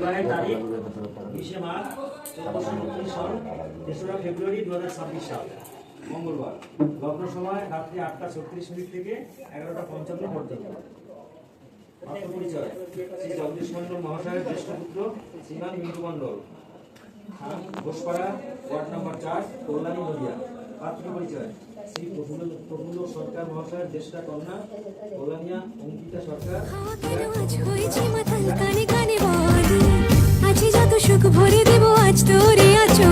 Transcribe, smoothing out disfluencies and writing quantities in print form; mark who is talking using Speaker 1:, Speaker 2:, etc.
Speaker 1: বিবাহের তারিখ 20 মার্চ 1429 সাল 3রা ফেব্রুয়ারি 2026 সাল মঙ্গলবার। লগ্ন সময় রাত্রি 8:36 থেকে 11:55 পর্যন্ত। আত্মপরিচয়: শ্রী জগদীশ মন্ডল মহাশয়ের জ্যেষ্ঠ পুত্র শ্রীমান মিন্টু মন্ডল, ঘোষপাড়া, ওয়ার্ড নম্বর 4, কল্যাণী, নদিয়া। পাত্র পরিচয়: শ্রী প্রফুল্ল সরকার মহাশয়ের জ্যেষ্ঠা কন্যা কল্যাণিয়া অঙ্কিতা সরকার।
Speaker 2: আজ যত সুখ ভরে দেব আজ তোরে আছো।